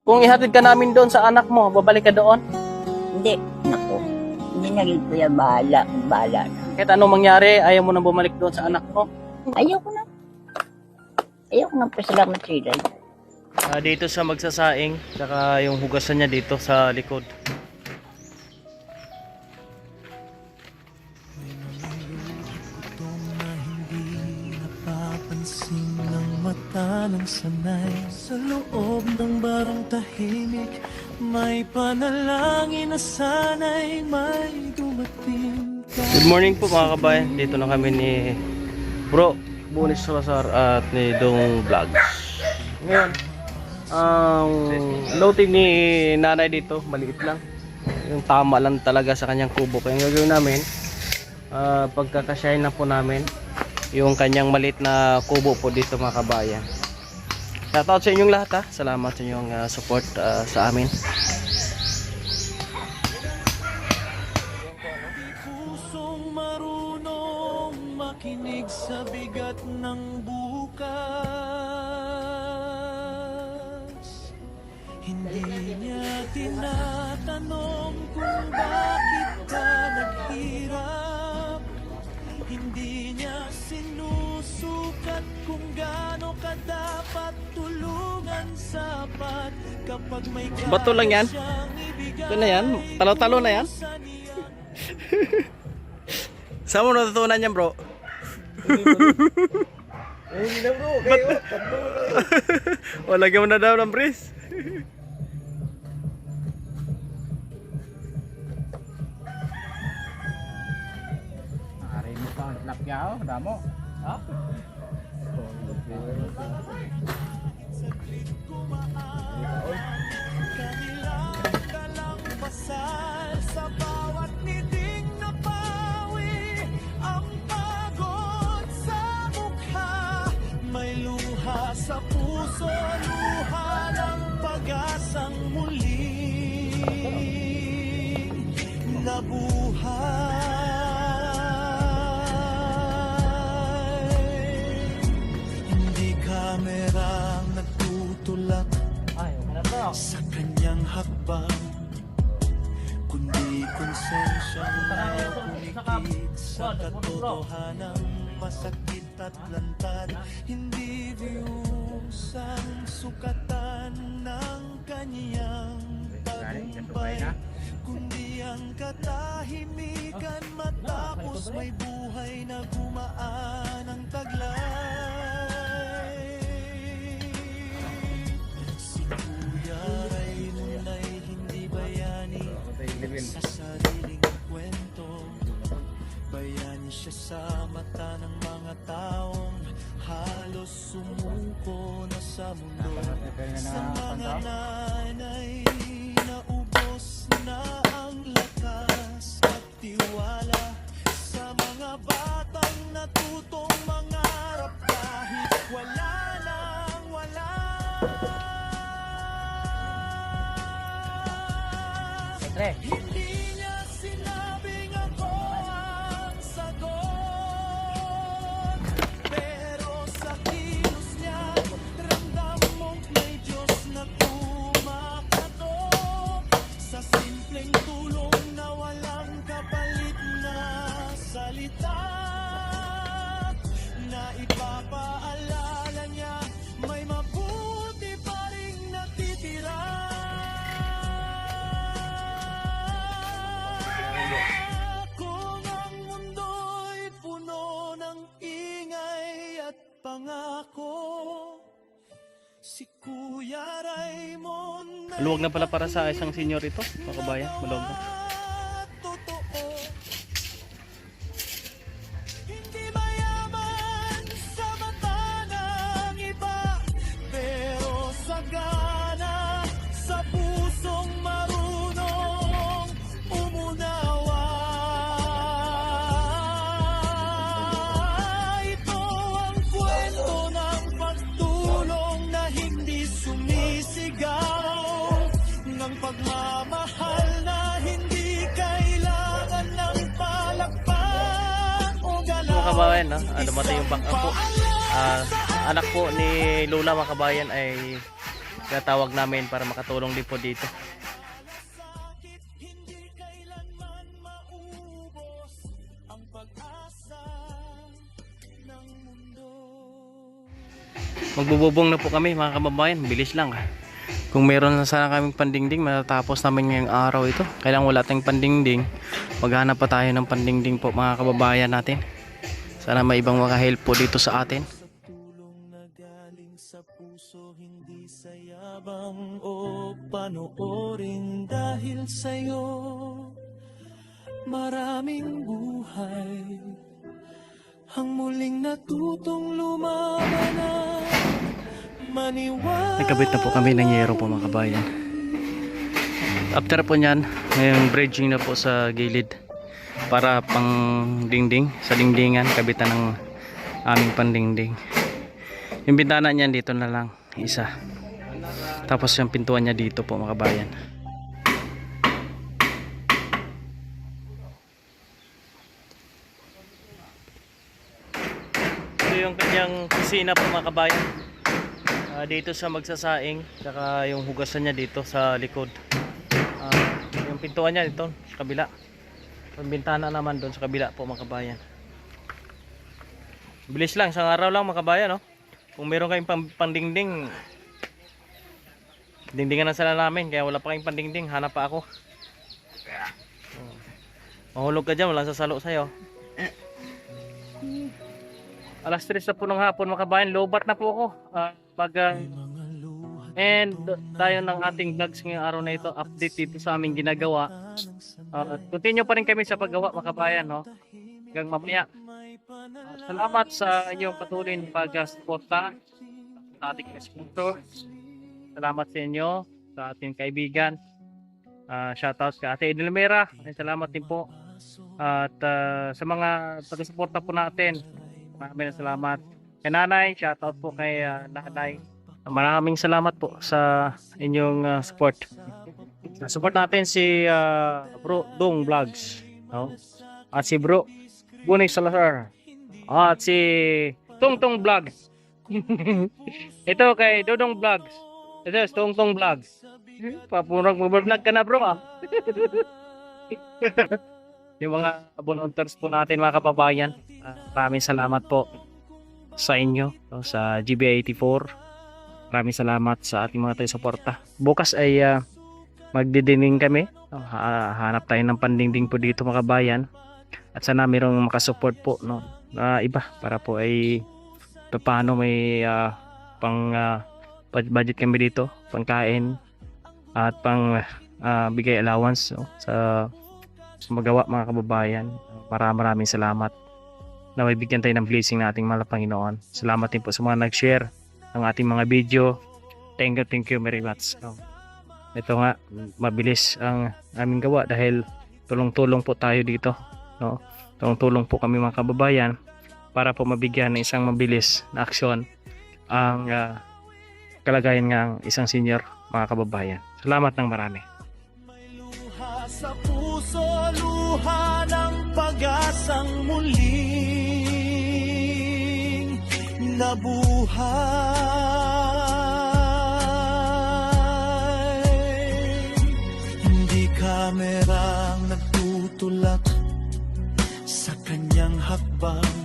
Kung ihatid ka namin doon sa anak mo, babalik ka doon? Hindi, naku. Hindi na rin kuya, bahala na. Kahit anong mangyari, ayaw mo nang bumalik doon sa anak mo? Ayoko na. Ayoko na pasalamat sila. Dito sa magsasaing, saka yung hugasan niya dito sa likod. Napapansin ng mata ng sanay. Sa loob ng barong tahimik, may panalangin na sana'y may dumating ka. Good morning po mga kabayan. Dito na kami ni Bro Bunis Salazar at ni Dong Vlogs. Ngayon, ang loading ni nanay dito, maliit lang. Yung tama lang talaga sa kanyang kubo. Kaya yung gagawin namin, pagkakasyahin na po namin yung kanyang maliit na kubo po dito mga kabayan. Shoutout sa inyong lahat ha. Salamat sa inyong support sa amin. Pusong marunong makinig sa bigat ng bukas. Hindi niya tinatanong kung bakit ka naghirap. Hindi niya sinusukat kung gaano ka dapat tulungan sapat kapag may Bato lang yan. Ito na yan. Talo-talo na yan. Saan mo natutunan yan bro? Hindi na bro, O lagyan mo na daw ng brace. Damo. Ha? kanilang dalang pasal sa bawat niting napawi. Ang pagod sa mukha, may luha sa puso, luha ng pag-asang muling nabuhay. Hindi kamerang nagtutulak sa kanyang hakbang, kundi konsensyang nakunikig sa katotohanang masakit at lantad. Hindi views ang sukatan ng kanyang tagumpay, kundi ang katahimikan matapos may buhay na gumaan ang taglay. Si Kuya Raymond ay hindi bayani sa sariling kwento. Bayani siya sa mata ng mga taong halos sumuko na sa mundo. Sa mga nanay, naubos na ang lakas at tiwala. Sa mga batang natutong mangarap kahit wala nang wala. Hindi niya sinabing ako ang sagot, pero sa kilos niya ramdam mong may Diyos na kumakatok. Sa simpleng tulong na walang kapalit na salita, na ipapaalala niya may mabuti pa ring natitira. Kung ang mundo'y puno ng ingay at pangako, si Kuya Raymond Maluwag na pala para sa isang senior ito mga kabayan. Maluwag na. totoo. Hindi mayaman sa mata ng iba, pero sagana sa pusong marunong umunawa. Ito ang kwento ng pagtulong na hindi sumisigaw, ng pagmamahal na hindi kailangan ng palakpak o galaw. Mga kabayan, no? Dumatay yung bangka po. Anak po ni Lola mga kabayan ay tinatawag namin para makatulong din po dito. Magbububong na po kami mga kababayan, bilis lang. Kung meron na sana kaming pandingding, matatapos namin ngayong araw ito. Kailangan wala tayong pandingding, maghanap pa tayo ng pandingding po mga kababayan natin. Sana may ibang makahelp po dito sa atin. Tulong na galing sa puso, hindi sa yabang o panoorin. Dahil sa'yo maraming buhay ang muling natutong lumaban na maniwala. Nagkabit na po kami ng yero po mga kabayan. After po nyan, ngayong bridging na po sa gilid para pang dingding, sa dingdingan, kabitan ng aming pandingding. Yung bintana niyan dito na lang, isa. Tapos yung pintuan niya dito po mga kabayan. Ito yung kanyang kusina po mga kabayan. Dito sa magsasaing, saka yung hugasan niya dito sa likod. Yung pintuan niya dito sa kabila. Yung bintana naman doon sa kabila po mga kabayan. Bilis lang, isang araw lang mga kabayan, no? Kung meron kayong pandingding, dingdingan na sana namin, kaya wala pa kayong pandingding, hanap pa ako. Mahulog ka dyan, walang sasalo sa'yo. Alas 3 na po ng hapon mga kabayan, lobat na po ako. And tayo ng ating vlogs ngayong araw na ito, update dito sa aming ginagawa. Continue pa rin kami sa paggawa mga kabayan, no? Hanggang mamaya. Salamat sa inyong patuloy na pag-suporta sa ating sponsor. Salamat sa inyo, sa ating kaibigan. Shoutout kay Ate Edelmera. Salamat din po. At sa mga taga-suporta po natin, maraming salamat. Kay Nanay, shoutout po kay Nanay. Maraming salamat po sa inyong support. Support natin si Bro Dong Vlogs, no? At si Bro Bunis Salazar. At si Tongtong Vlogs. Ito kay Dodong Vlogs. Ito si Tongtong Vlogs. Papurang vlog ka na bro ah. Yung mga volunteers po natin mga kababayan, maraming salamat po sa inyo, no, sa GBA84. Maraming salamat sa ating mga tayo-suporta. Bukas ay magdidining kami. Hanap tayo ng pandingding po dito mga kabayan. At sana mayroong makasupport po, no, na iba para po ay paano may pang budget kami dito, pangkain at pang bigay allowance, no, sa magawa mga kababayan. Maraming salamat na may bigyan tayo ng blessing na ating mahal na Panginoon. Salamat din po sa mga nag-share ng ating mga video. Thank you very much. Ito nga, mabilis ang aming gawa dahil tulong-tulong po tayo dito, no? Tulong-tulong po kami mga kababayan para po mabigyan ng isang mabilis na aksyon ang kalagayan ng isang senior mga kababayan. Salamat ng marami. Luha sa puso, luha ng pag-asang muling nabuhay. Hindi kamerang nagtutulak sa kanyang hakbang,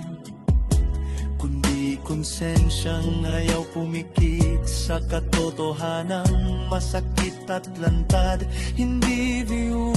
kundi konsensyang ayaw pumikit sa katotohanang masakit at lantad. Hindi view